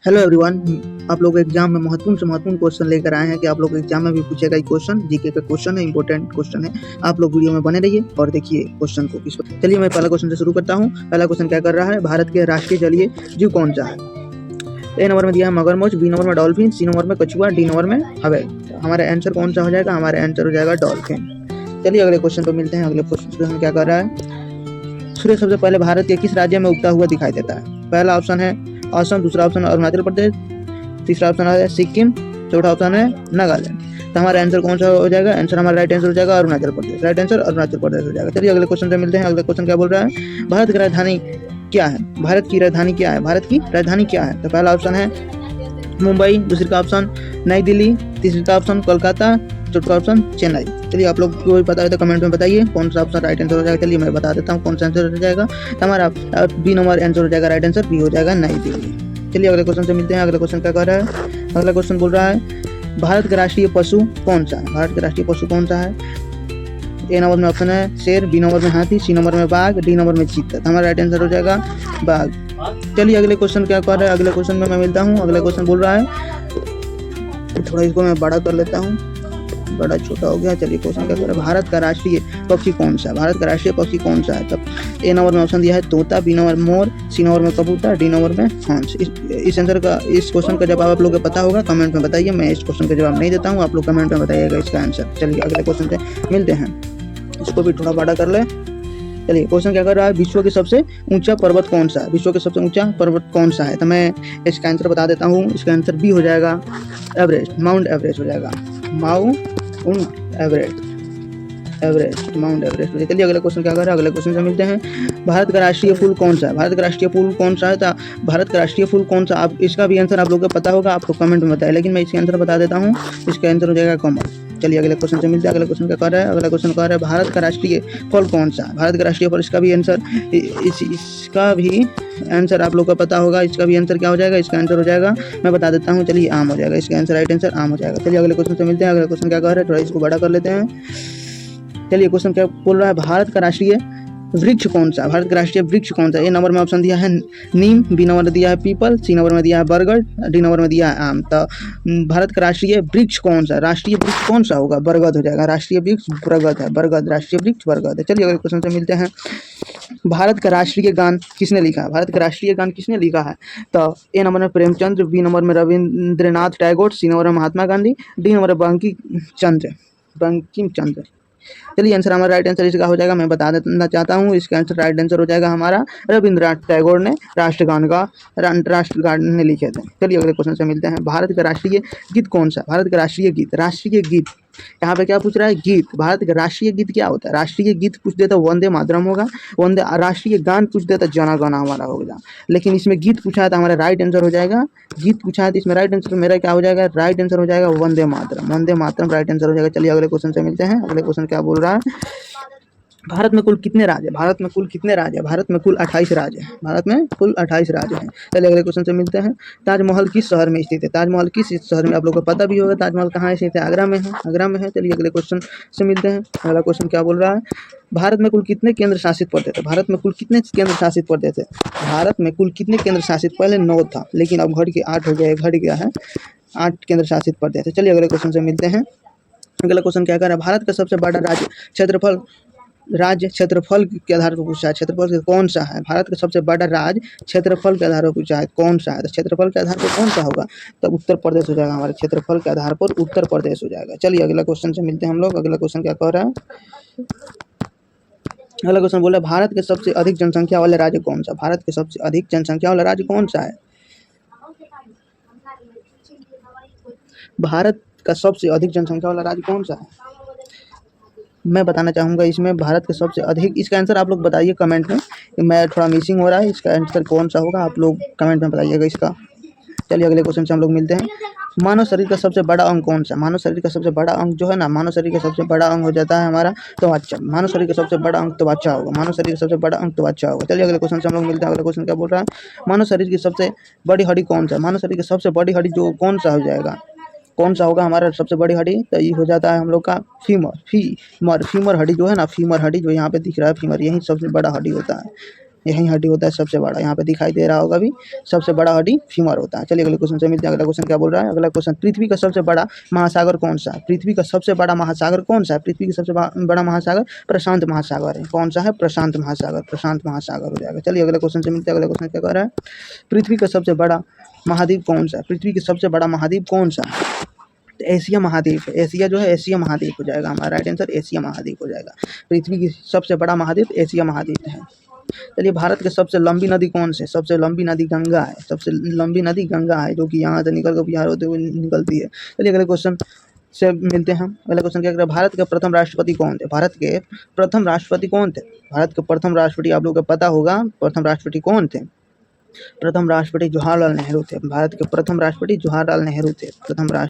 Hello everyone. आप लोग exam में महत्वपूर्ण से महत्वपूर्ण क्वेश्चन लेकर आए हैं कि आप लोग एग्जाम में भी पूछेगा ये क्वेश्चन। जीके का क्वेश्चन है, इंपॉर्टेंट क्वेश्चन है। आप लोग वीडियो में बने रहिए और देखिए क्वेश्चन को। चलिए मैं पहला क्वेश्चन से शुरू करता हूँ। पहला क्वेश्चन क्या कर रहा है, भारत के राष्ट्रीय जलीय जीव कौन सा है? ए नंबर में दिया है मगरमच्छ, बी नंबर में डॉल्फिन, सी नंबर में कछुआ, डी नंबर में हवेल। हमारा आंसर कौन सा हो जाएगा? हमारा आंसर हो जाएगा डॉल्फिन। चलिए अगले क्वेश्चन पर मिलते हैं। अगले क्वेश्चन में क्या कर रहा है, सूर्य सबसे पहले भारत के किस राज्य में उगता हुआ दिखाई देता है? पहला ऑप्शन है असम, दूसरा ऑप्शन है अरुणाचल प्रदेश, तीसरा ऑप्शन है सिक्किम, चौथा ऑप्शन है नागालैंड। तो हमारा आंसर कौन सा हो जाएगा? आंसर हमारा राइट आंसर हो जाएगा अरुणाचल प्रदेश। राइट आंसर अरुणाचल प्रदेश हो जाएगा। चलिए अगले क्वेश्चन से मिलते हैं। अगले क्वेश्चन क्या बोल रहा है, भारत की राजधानी क्या है? भारत की राजधानी क्या है? भारत की राजधानी क्या है? तो पहला ऑप्शन है मुंबई, दूसरे का ऑप्शन नई दिल्ली, तीसरे का ऑप्शन कोलकाता, चौथा ऑप्शन चेन्नई। चलिए आप लोग को भी पता है तो कमेंट में बताइए कौन सा ऑप्शन राइट आंसर हो जाएगा। चलिए मैं बता देता हूँ कौन सा आंसर हो जाएगा। तो हमारा बी नंबर आंसर हो जाएगा। राइट आंसर बी हो जाएगा, नई दिल्ली। चलिए अगले क्वेश्चन से मिलते हैं। अगला क्वेश्चन क्या कर रहा है, अगला क्वेश्चन बोल रहा है भारत का राष्ट्रीय पशु कौन सा है? भारत का राष्ट्रीय पशु कौन सा है? ए नंबर में ऑप्शन है शेर, बी नंबर में हाथी, सी नंबर में बाघ, डी नंबर में चीता। हमारा राइट आंसर हो जाएगा बाघ। चलिए अगले क्वेश्चन क्या कर रहा है, अगले क्वेश्चन में मैं मिलता हूँ। अगला क्वेश्चन बोल रहा है, थोड़ा इसको मैं बड़ा कर लेता हूँ, बड़ा छोटा हो गया। चलिए क्वेश्चन क्या कर रहा है, भारत का राष्ट्रीय पक्षी कौन सा है? भारत का राष्ट्रीय पक्षी कौन सा है? तब ए नंबर में ऑप्शन दिया है तोता, बी नंबर मोर, सी नंबर में कबूतर, डी नंबर में हंस। इस आंसर का, इस क्वेश्चन का जवाब आप लोग को पता होगा, कमेंट में बताइए। मैं इस क्वेश्चन का जवाब नहीं देता हूँ, आप लोग कमेंट में बताइएगा इसका आंसर। चलिए अगले क्वेश्चन से मिलते हैं। इसको भी थोड़ा बड़ा कर ले। चलिए क्वेश्चन क्या कर रहा है, विश्व के सबसे ऊंचा पर्वत कौन सा है? विश्व के सबसे ऊंचा पर्वत कौन सा है? तो मैं इसका आंसर बता देता हूँ। इसका आंसर बी हो जाएगा एवरेस्ट, माउंट एवरेस्ट हो जाएगा। Mount Everest, Everest, mount Everest. चलिए अगले क्वेश्चन क्या कर रहा है, अगले क्वेश्चन से मिलते हैं। भारत का राष्ट्रीय फूल कौन सा है? भारत का राष्ट्रीय फूल कौन सा है? तो भारत का राष्ट्रीय फूल कौन सा, आप इसका भी आंसर आप लोगों को पता होगा, आपको कमेंट में बताया, लेकिन मैं इसका आंसर बता देता हूँ। इसका आंसर हो जाएगा कमल। चलिए अगले क्वेश्चन से मिलते हैं। अगले क्वेश्चन क्या कर रहा है, अगला क्वेश्चन कर रहा है भारत का राष्ट्रीय फल कौन सा है? भारत का राष्ट्रीय फल, इसका भी आंसर इसका भी आंसर आप लोग को पता होगा। इसका भी आंसर क्या हो जाएगा? इसका आंसर हो जाएगा, मैं बता देता हूँ। चलिए आम हो जाएगा। इसका आंसर राइट आंसर आम हो जाएगा। चलिए अगले क्वेश्चन से मिलते हैं। अगला क्वेश्चन क्या कर रहा है, थोड़ा इसको बड़ा कर लेते हैं। चलिए क्वेश्चन क्या बोल रहा है, भारत का राष्ट्रीय वृक्ष कौन सा? भारत का राष्ट्रीय वृक्ष कौन सा? ए नंबर में ऑप्शन दिया है नीम, बी नंबर में दिया है पीपल, सी नंबर में दिया है बरगद, डी नंबर में दिया है आम। तो भारत का राष्ट्रीय वृक्ष कौन सा? राष्ट्रीय वृक्ष कौन सा होगा? बरगद हो जाएगा। राष्ट्रीय वृक्ष बरगद है, बरगद राष्ट्रीय वृक्ष बरगद है। चलिए अगले क्वेश्चन से मिलते हैं। भारत का राष्ट्रीय गान किसने लिखा है? भारत का राष्ट्रीय गान किसने लिखा है? तो ए नंबर में प्रेमचंद्र, बी नंबर में रविंद्रनाथ टैगोर, सी नंबर में महात्मा गांधी, डी नंबर में बंकिम चंद्र। चलिए आंसर हमारा राइट आंसर इसका हो जाएगा, मैं बता देना चाहता हूँ। इसका आंसर राइट आंसर हो जाएगा हमारा रविंद्रनाथ टैगोर ने राष्ट्रगान ने लिखे थे। चलिए अगले क्वेश्चन से मिलते हैं। भारत का राष्ट्रीय गीत कौन सा? भारत का राष्ट्रीय गीत, राष्ट्रीय गीत यहाँ पे क्या पूछ रहा है, गीत। भारत का राष्ट्रीय गीत क्या होता है? राष्ट्रीय गीत पूछ देता वंदे मातरम होगा, वंदे राष्ट्रीय गान पूछ देता जन गण हमारा होगा, लेकिन इसमें गीत पूछा है तो हमारा राइट आंसर हो जाएगा, गीत पूछा है तो इसमें राइट आंसर मेरा क्या हो जाएगा? राइट आंसर हो जाएगा वंदे मातरम, वंदे मातरम राइट आंसर हो जाएगा। चलिए अगले क्वेश्चन से मिलते हैं। अगले क्वेश्चन क्या बोल रहा है, भारत में कुल कितने राज्य? भारत में कुल कितने राज्य? भारत में कुल 28 राज्य हैं। भारत में कुल 28 राज्य हैं। चलिए अगले क्वेश्चन से मिलते हैं। ताजमहल किस शहर में स्थित है? ताजमहल किस शहर में? आप लोगों को पता भी होगा ताजमहल कहाँ स्थित है, आगरा में है, आगरा में है। चलिए अगले क्वेश्चन से मिलते हैं। अगला क्वेश्चन क्या बोल रहा है, भारत में कुल कितने केंद्र शासित प्रदेश थे? भारत में कुल कितने केंद्र शासित प्रदेश थे? भारत में कुल कितने केंद्र शासित, पहले 9 था लेकिन अब घट के 8 हो गया, घट गया है, 8 केंद्र शासित प्रदेश है। चलिए अगले क्वेश्चन से मिलते हैं। अगला क्वेश्चन क्या कर रहा है, भारत का सबसे बड़ा राज्य क्षेत्रफल के आधार पर पूछा है, क्षेत्रफल कौन सा है? भारत का सबसे बड़ा राज्य क्षेत्रफल के आधार पर पूछा है, कौन सा है? तो क्षेत्रफल के आधार पर कौन सा होगा? तब उत्तर प्रदेश हो जाएगा। हमारे क्षेत्रफल के आधार पर उत्तर प्रदेश हो जाएगा। चलिए अगला क्वेश्चन से मिलते हैं हम लोग। अगला क्वेश्चन क्या कह रहा है, अगला क्वेश्चन बोला भारत के सबसे अधिक जनसंख्या वाला राज्य कौन सा? भारत के सबसे अधिक जनसंख्या वाला राज्य कौन सा है? भारत का सबसे अधिक जनसंख्या वाला राज्य कौन सा है? मैं बताना चाहूँगा इसमें भारत के सबसे अधिक, इसका आंसर आप लोग बताइए कमेंट में, मैं थोड़ा मिसिंग हो रहा है, इसका आंसर कौन सा होगा आप लोग कमेंट में बताइएगा इसका। चलिए अगले क्वेश्चन से हम लोग मिलते हैं। मानव शरीर का सबसे बड़ा अंग कौन सा? मानव शरीर का सबसे बड़ा अंग जो है ना, मानव शरीर का सबसे बड़ा अंग हो जाता है हमारा त्वचा। मानव शरीर का सबसे बड़ा अंग त्वचा होगा। मानव शरीर का सबसे बड़ा अंग त्वचा होगा। चलिए अगले क्वेश्चन से हम लोग मिलते हैं। अगला क्वेश्चन क्या बोल रहा है, मानव शरीर की सबसे बड़ी हड्डी कौन सा? मानव शरीर की सबसे बड़ी हड्डी जो कौन सा हो जाएगा, कौन सा होगा हमारा सबसे बड़ी हड्डी? तो ये हो जाता है हम लोग का फीमर हड्डी जो है ना, फीमर हड्डी जो यहाँ पे दिख रहा है, फीमर, यही सबसे बड़ा हड्डी होता है। यही हड्डी होता है सबसे बड़ा, यहाँ पे दिखाई दे रहा होगा अभी, सबसे बड़ा हड्डी फीमर होता है। चलिए अगले क्वेश्चन से मिलते हैं। अगला क्वेश्चन क्या बोल रहा है? अगला क्वेश्चन, पृथ्वी का सबसे बड़ा महासागर कौन सा है? पृथ्वी का सबसे बड़ा महासागर कौन सा है? पृथ्वी का सबसे बड़ा महासागर प्रशांत महासागर है। कौन सा है? प्रशांत महासागर, प्रशांत महासागर हो जाएगा। चलिए अगले क्वेश्चन से मिलते हैं। अगला क्वेश्चन क्या कह रहा है? पृथ्वी का सबसे बड़ा महाद्वीप कौन सा है? पृथ्वी का सबसे बड़ा महाद्वीप कौन सा है? तो एशिया महाद्वीप है। एशिया जो है एशिया महाद्वीप हो जाएगा हमारा राइट आंसर, एशिया महाद्वीप हो जाएगा। पृथ्वी की सबसे बड़ा महाद्वीप एशिया महाद्वीप है। चलिए भारत की सबसे लंबी नदी कौन सी है? सबसे लंबी नदी गंगा है। सबसे लंबी नदी गंगा है, जो कि यहाँ से निकल कर बिहार होते हुए निकलती है। चलिए अगले क्वेश्चन से मिलते हैं। अगला क्वेश्चन क्या कर रहा है? भारत के प्रथम राष्ट्रपति कौन थे? भारत के प्रथम राष्ट्रपति कौन थे? भारत के प्रथम राष्ट्रपति आप लोगों को पता होगा, प्रथम राष्ट्रपति कौन थे? प्रथम राष्ट्रपति जवाहरलाल नेहरू थे। भारत के प्रथम राष्ट्रपति जवाहरलाल नेहरू थे। प्रथम राष्ट्र